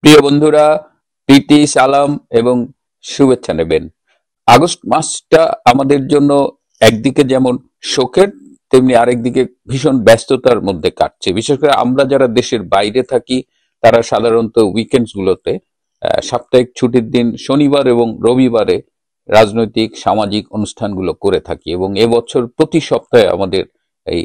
প্রিয় বন্ধুরা, প্রীতি, সালাম এবং শুভেচ্ছা নেবেন। আগস্ট মাসটা আমাদের জন্য একদিকে যেমন শোকের, তেমনি আরেকদিকে ভীষণ ব্যস্ততার মধ্যে কাটছে। বিশেষ করে আমরা যারা দেশের বাইরে থাকি, তারা সাধারণত উইকেন্ডস গুলোতে সাপ্তাহিক ছুটির দিন শনিবার এবং রবিবারে রাজনৈতিক সামাজিক অনুষ্ঠানগুলো করে থাকি, এবং এবছর প্রতি সপ্তাহে আমাদের এই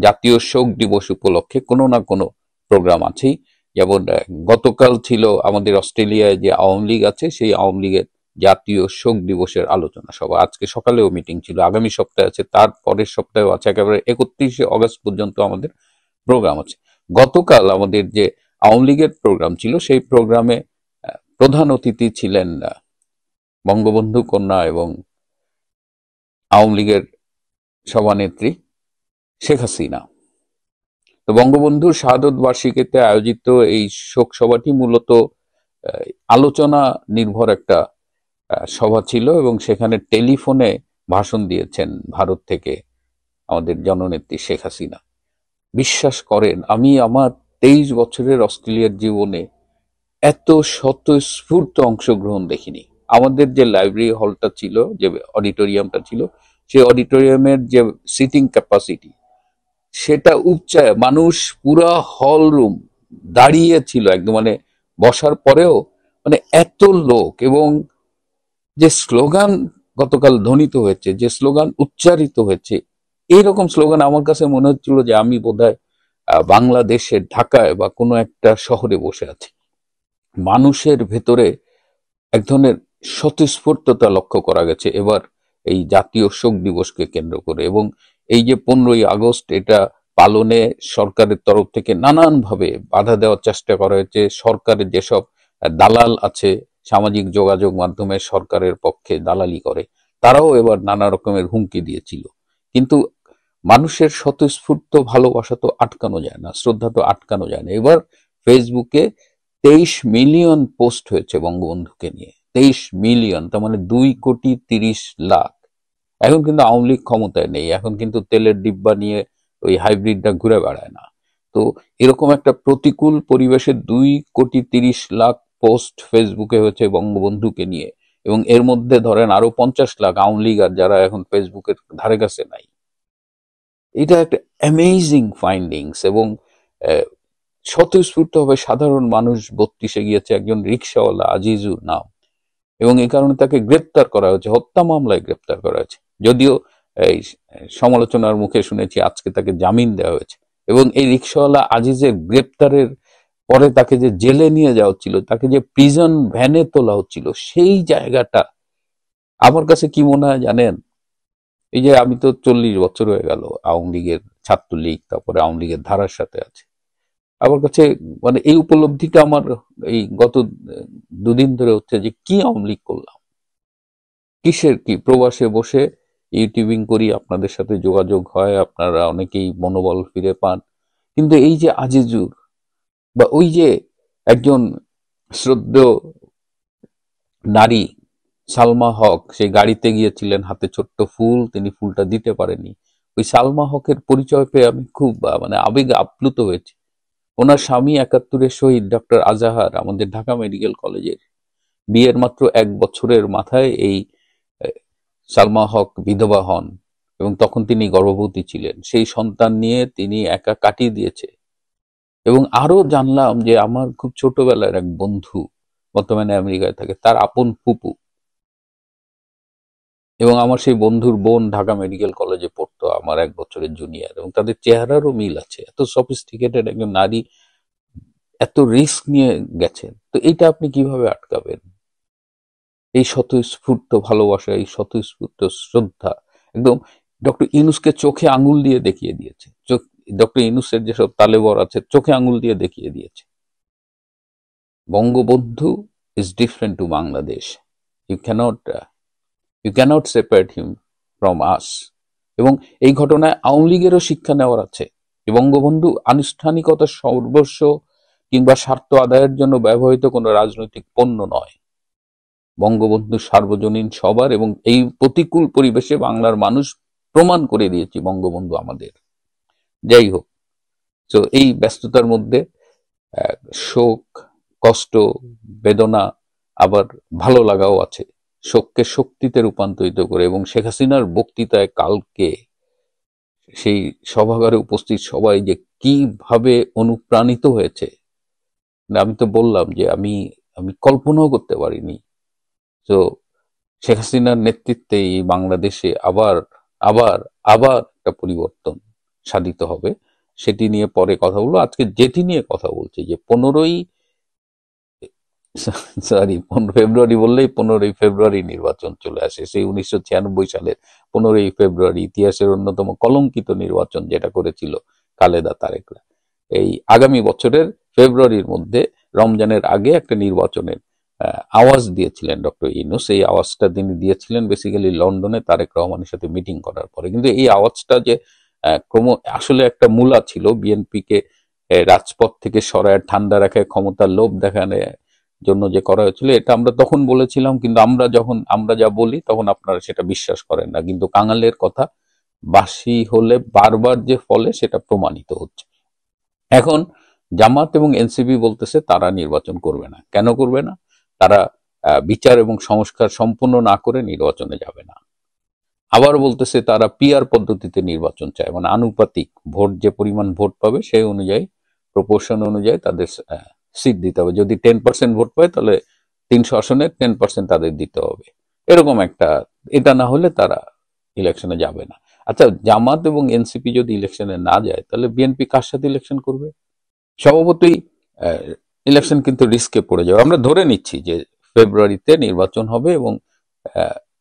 জাতীয় শোক দিবস উপলক্ষে কোনো না কোনো প্রোগ্রাম আছেই। যেমন গতকাল ছিল আমাদের অস্ট্রেলিয়ায় যে আওয়ামী লীগ আছে, সেই আওয়ামী লীগের জাতীয় শোক দিবসের আলোচনা সভা। আজকে সকালেও মিটিং ছিল, আগামী সপ্তাহে আছে, তার পরের সপ্তাহেও আছে, একেবারে 31শে অগস্ট পর্যন্ত আমাদের প্রোগ্রাম আছে। গতকাল আমাদের যে আওয়ামী লীগের প্রোগ্রাম ছিল, সেই প্রোগ্রামে প্রধান অতিথি ছিলেন বঙ্গবন্ধু কন্যা এবং আওয়ামী লীগের সভানেত্রী শেখ হাসিনা। তো বঙ্গবন্ধুর শাহাদত বার্ষিকীতে আয়োজিত এই শোক সভাটি মূলত আলোচনা নির্ভর একটা সভা ছিল, এবং সেখানে টেলিফোনে ভাষণ দিয়েছেন ভারত থেকে আমাদের জননেত্রী শেখ হাসিনা। বিশ্বাস করেন, আমি আমার 23 বছরের অস্ট্রেলিয়ার জীবনে এত স্বতঃস্ফূর্ত অংশগ্রহণ দেখিনি। আমাদের যে লাইব্রেরি হলটা ছিল, যে অডিটোরিয়ামটা ছিল, সেই অডিটোরিয়ামের যে সিটিং ক্যাপাসিটি, সেটা উপচায় মানুষ পুরা হল রুম দাঁড়িয়ে ছিল একদম, মানে বসার পরেও মানে এত লোক। এবং যে স্লোগান গতকাল ধ্বনিত হয়েছে, যে স্লোগান উচ্চারিত হয়েছে, এইরকম স্লোগান আমার কাছে মনে হচ্ছিল যে আমি বোধহয় বাংলাদেশের ঢাকায় বা কোনো একটা শহরে বসে আছি। মানুষের ভেতরে এক ধরনের স্বতঃস্ফূর্ততা লক্ষ্য করা গেছে এবার এই জাতীয় শোক দিবসকে কেন্দ্র করে। এবং এই যে 15ই আগস্ট, এটা পালনে সরকারের তরফ থেকে নানানভাবে বাধা দেওয়ার চেষ্টা করা হয়েছে। সরকারের যেসব দালাল আছে, সামাজিক যোগাযোগ মাধ্যমে সরকারের পক্ষে দালালি করে, তারাও এবার নানা রকমের হুমকি দিয়েছিল। কিন্তু মানুষের স্বতঃস্ফূর্ত ভালোবাসা তো আটকানো যায় না, শ্রদ্ধা তো আটকানো যায় না। এবার ফেসবুকে 23 মিলিয়ন পোস্ট হয়েছে বঙ্গবন্ধুকে নিয়ে। 23 মিলিয়ন, তার মানে 2,30,00,000। এখন কিন্তু আওয়ামী লীগ ক্ষমতায় নেই, এখন কিন্তু তেলের ডিব্বা নিয়ে ওই হাইব্রিডটা ঘুরে বেড়ায় না। তো এরকম একটা প্রতিকূল পরিবেশে 2,30,00,000 পোস্ট ফেসবুকে হয়েছে বঙ্গবন্ধুকে নিয়ে, এবং এর মধ্যে ধরেন আরো 50 লাখ আওয়ামী লীগ আর যারা এখন ফেসবুকের ধারে কাছে নাই। এটা একটা অ্যামেজিং ফাইন্ডিংস। এবং স্বতঃস্ফূর্তভাবে সাধারণ মানুষ 32-এ গিয়েছে, একজন রিক্সাওয়ালা আজিজুর নাম, এবং এই কারণে তাকে গ্রেপ্তার করা হয়েছে, হত্যা মামলায় গ্রেপ্তার করা হয়েছে। যদিও এই সমালোচনার মুখে শুনেছি আজকে তাকে জামিন দেওয়া হয়েছে। এবং এই রিক্সাওয়ালা আজিজের গ্রেপ্তারের পরে তাকে যে জেলে নিয়ে যাওয়া হচ্ছিল, তাকে যে প্রিজন ভ্যানে তোলা হচ্ছিল, সেই জায়গাটা আমার কাছে কি মনে হয় জানেন? এই যে আমি তো 40 বছর হয়ে গেল আওয়ামী লীগের, ছাত্রলীগ, তারপরে আওয়ামী লীগের ধারার সাথে আছে। আমার কাছে মানে এই উপলব্ধিটা আমার এই গত 2 দিন ধরে হচ্ছে যে কি আওয়ামী লীগ করলাম, কিসের কি। প্রবাসে বসে ইউটিউবিং করি, আপনাদের সাথে যোগাযোগ হয়, আপনারা অনেকেই মনোবল ফিরে পান। কিন্তু এই যে আজিজুর, বা ওই যে একজন শ্রদ্ধেয় নারী সালমা হক, সেই গাড়িতে গিয়েছিলেন, হাতে ছোট্ট ফুল, তিনি ফুলটা দিতে পারেনি। ওই সালমা হকের পরিচয় পেয়ে আমি খুব মানে আবেগে আপ্লুত হয়েছি। ওনার স্বামী 71-এর শহীদ ডক্টর আজাহার আমাদের ঢাকা মেডিকেল কলেজের, বিয়ের মাত্র 1 বছরের মাথায় এই সালমা হক বিধবা হন, এবং তখন তিনি গর্ভবতী ছিলেন। সেই সন্তান নিয়ে তিনি একা কাটিয়ে দিয়েছে। এবং আরো জানলাম যে আমার খুব ছোটবেলার এক বন্ধু বর্তমানে আমেরিকায় থাকে, তার আপন ফুপু, এবং আমার সেই বন্ধুর বোন ঢাকা মেডিকেল কলেজে পড়তো, আমার 1 বছরের জুনিয়র, এবং তাদের চেহারারও মিল আছে। এত সফিস্টিকেটেড একজন নারী এত রিস্ক নিয়ে গেছেন। তো এটা আপনি কিভাবে আটকাবেন? এই স্বতঃস্ফূর্ত ভালোবাসা, এই স্বতঃস্ফূর্ত শ্রদ্ধা একদম ডক্টর ইউনূসকে চোখে আঙুল দিয়ে দেখিয়ে দিয়েছে। ডক্টর ইউনূসের যেসব তালেবর আছে, চোখে আঙুল দিয়ে দেখিয়ে দিয়েছে Bangabandhu is different to Bangladesh. You can't separate him from us. এবং এই ঘটনায় আওয়ামী লীগেরও শিক্ষা নেওয়ার আছে। বঙ্গবন্ধু আনুষ্ঠানিকতা, সর্বস্ব কিংবা স্বার্থ আদায়ের জন্য ব্যবহৃত কোনো রাজনৈতিক পণ্য নয়। বঙ্গবন্ধু সার্বজনীন সবার, এবং এই প্রতিকূল পরিবেশে বাংলার মানুষ প্রমাণ করে দিয়েছি বঙ্গবন্ধু আমাদের। যাই হোক, তো এই ব্যস্ততার মধ্যে শোক, কষ্ট, বেদনা, আবার ভালো লাগাও আছে। শোককে শক্তিতে রূপান্তরিত করে, এবং শেখ হাসিনার বক্তৃতায় কালকে সেই সভাগারে উপস্থিত সবাই যে কিভাবে অনুপ্রাণিত হয়েছে, আমি তো বললাম যে আমি আমি কল্পনাও করতে পারিনি। তো শেখ হাসিনার নেতৃত্বে এই বাংলাদেশে আবার আবার আবার একটা পরিবর্তন সাধিত হবে, সেটি নিয়ে পরে কথা বলবো। আজকে যেটি নিয়ে কথা বলছি, যে 15 ফেব্রুয়ারি বললেই 15 ফেব্রুয়ারি নির্বাচন চলে আসে, সেই 1996 সালের 15 ফেব্রুয়ারি, ইতিহাসের অন্যতম কলঙ্কিত নির্বাচন যেটা করেছিল খালেদা তারেকরা। এই আগামী বছরের ফেব্রুয়ারির মধ্যে, রমজানের আগে একটা নির্বাচনের আওয়াজ দিয়েছিলেন ডক্টর ইউনূস। এই আওয়াজটা তিনি দিয়েছিলেন বেসিক্যালি লন্ডনে তারেক রহমানের সাথে মিটিং করার পরে। কিন্তু এই আওয়াজটা যে আসলে একটা মূলা ছিল, বিএনপিকে রাজপথ থেকে সরায় ঠান্ডা রাখায়, ক্ষমতার লোভ দেখানোর জন্য যে করা হয়েছিল, এটা আমরা তখন বলেছিলাম। কিন্তু আমরা যা বলি তখন আপনারা সেটা বিশ্বাস করেন না। কিন্তু কাঙালের কথা বাসি হলে বারবার যে ফলে, সেটা প্রমাণিত হচ্ছে। এখন জামাত এবং এনসিপি বলতেছে তারা নির্বাচন করবে না। কেন করবে না? তারা বিচার এবং সংস্কার সম্পূর্ণ না করে নির্বাচনে যাবে না। আবার বলতেছে তারা পিআর পদ্ধতিতে নির্বাচন চায়, মানে আনুপাতিক ভোট, যে পরিমাণ ভোট পাবে সেই অনুযায়ী, প্রপোর্শন অনুযায়ী তাদের সিট দিতে হবে। যদি 10% ভোট পায়, তাহলে 300 আসনে 10% তাদের দিতে হবে। এরকম একটা, এটা না হলে তারা ইলেকশনে যাবে না। আচ্ছা, জামাত এবং এনসিপি যদি ইলেকশনে না যায়, তাহলে বিএনপি কার সাথে ইলেকশন করবে? স্বভাবতই ইলেকশন কিন্তু রিস্কে পড়ে যাবে। আমরা ধরে নিচ্ছি যে ফেব্রুয়ারিতে নির্বাচন হবে, এবং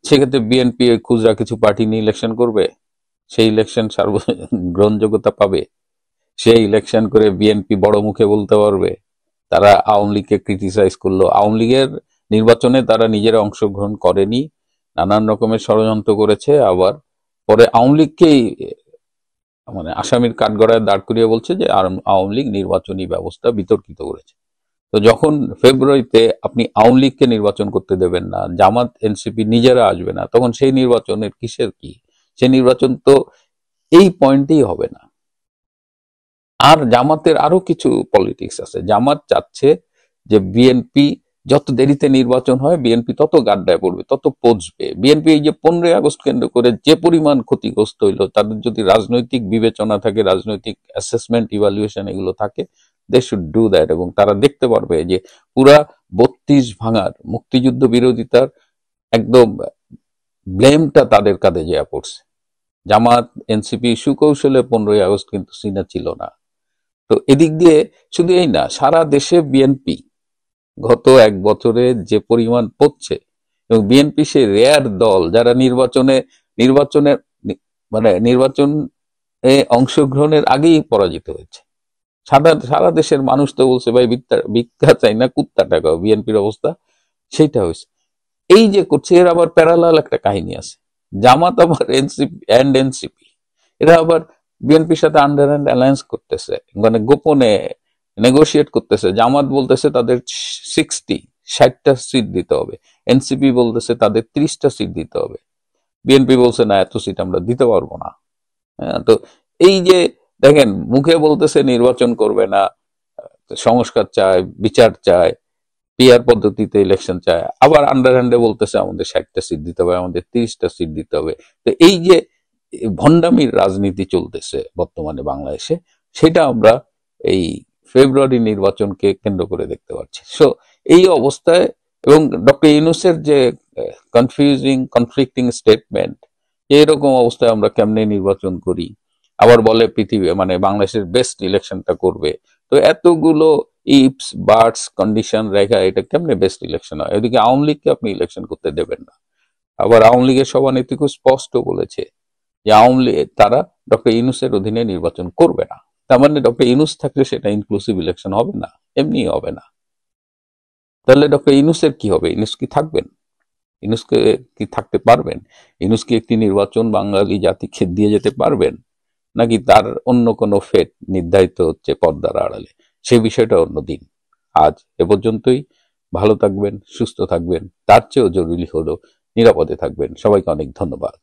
সেক্ষেত্রে বিএনপি খুচরা কিছু পার্টি নিয়ে ইলেকশন করবে। সেই ইলেকশন গ্রহণযোগ্যতা পাবে। সেই ইলেকশন করে বিএনপি বড় মুখে বলতে পারবে তারা আওয়ামী লীগকে ক্রিটিসাইজ করলো। আওয়ামী লীগের নির্বাচনে তারা নিজেরা অংশগ্রহণ করেনি, নানান রকমের ষড়যন্ত্র করেছে। আবার পরে আওয়ামী লীগকেই মানে আসামির কাঠগড়ায় দাঁড় করিয়ে বলছে যে আওয়ামী লীগ নির্বাচনী ব্যবস্থা বিতর্কিত করেছে। তো যখন ফেব্রুয়ারিতে আপনি আওয়ামী লীগকে নির্বাচন করতে দেবেন না, জামাত এনসিপি নিজেরা আসবে না, তখন সেই নির্বাচনের কিসের কি? সেই নির্বাচন তো এই পয়েন্টেই হবে না। আর জামাতের আরো কিছু পলিটিক্স আছে। জামাত চাচ্ছে যে বিএনপি যত দেরিতে নির্বাচন হয়, বিএনপি তত গাড্ডায় পড়বে, তত পচবে। বিএনপি এই যে 15 আগস্ট কেন্দ্র করে যে পরিমাণ ক্ষতিগ্রস্ত হইলো, তাদের যদি রাজনৈতিক বিবেচনা থাকে, রাজনৈতিক অ্যাসেসমেন্ট ইভালুয়েশন এগুলো থাকে, দে শুড ডু দ্যাট। এবং তারা দেখতে পারবে যে পুরা 32 ভাঙার মুক্তিযুদ্ধ বিরোধিতার একদম ব্লেমটা তাদের কাঁধে যেয়া পড়ছে। জামাত এনসিপি সুকৌশলে 15 আগস্ট কিন্তু সিনা ছিল না। তো এদিক দিয়ে শুধু এই না, সারা দেশে বিএনপি গত 1 বছরে যে পরিমাণ পড়ছে, এবং বিএনপি সে রেয়ার দল যারা নির্বাচনের নির্বাচনে অংশগ্রহণের আগেই পরাজিত হয়েছে। সারা দেশের মানুষ তো বলছে ভাই ভিক্ষা চাই না, কুত্তা টাকাও। বিএনপির অবস্থা সেইটা হয়েছে। এই যে করছে, এর আবার প্যারালাল একটা কাহিনী আছে। জামাত আবার এনসিপি এরা আবার বিএনপির সাথে আন্ডার হ্যান্ড অ্যালায়েন্স করতেছে, মানে গোপনে নেগোশিয়েট করতেছে। জামাত বলতেছে তাদের 60টা সিট দিতে হবে, এনসিপি বলতেছে তাদের 30টা সিট দিতে হবে। বিএনপি বলছে না, এত সিট আমরা দিতে পারবো না। হ্যাঁ, তো এই যে দেখেন, মুখে বলতেছে নির্বাচন করবে না, সংস্কার চায়, বিচার চায়, পিআর পদ্ধতিতে ইলেকশন চায়, আবার আন্ডার হ্যান্ডে বলতেছে আমাদের 60টা সিট দিতে হবে, আমাদের 30টা সিট দিতে হবে। তো এই যে ভণ্ডামির রাজনীতি চলতেছে বর্তমানে বাংলাদেশে, সেটা আমরা এই ফেব্রুয়ারি নির্বাচনকে কেন্দ্র করে দেখতে পাচ্ছি। সো এই অবস্থায়, এবং ডক্টর ইউনূসের যে কনফ্লিক্টিং স্টেটমেন্ট, এরকম অবস্থায় আমরা কেমনে নির্বাচন করি, আবার বলে পৃথিবী মানে বাংলাদেশের বেস্ট ইলেকশনটা করবে। তো এতগুলো ইফস বার্ডস কন্ডিশন রেখা এটা কেমনে বেস্ট ইলেকশন হয়? এদিকে আওয়ামী লীগকে আপনি ইলেকশন করতে দেবেন না। আবার আওয়ামী লীগের সভানেত্রী খুব স্পষ্ট বলেছে যে আওয়ামী লীগ তারা ডক্টর ইউনূসের অধীনে নির্বাচন করবে না। তার মানে ডক্টর ইউনূস থাকলে সেটা ইনক্লুসিভ ইলেকশন হবে না, এমনি হবে না। তাহলে ডক্টর ইউনূসের কি হবে? ইউনূস কি থাকবেন? ইউনূসকে কি থাকতে পারবেন? ইউনূস কি একটি নির্বাচন বাঙালি জাতিকে দিয়ে যেতে পারবেন, নাকি তার অন্য কোনো ফেট নির্ধারিত হচ্ছে পর্দার আড়ালে? সেই বিষয়টা অন্যদিন। আজ এ পর্যন্তই। ভালো থাকবেন, সুস্থ থাকবেন, তার চেয়েও জরুরি হলো নিরাপদে থাকবেন। সবাইকে অনেক ধন্যবাদ।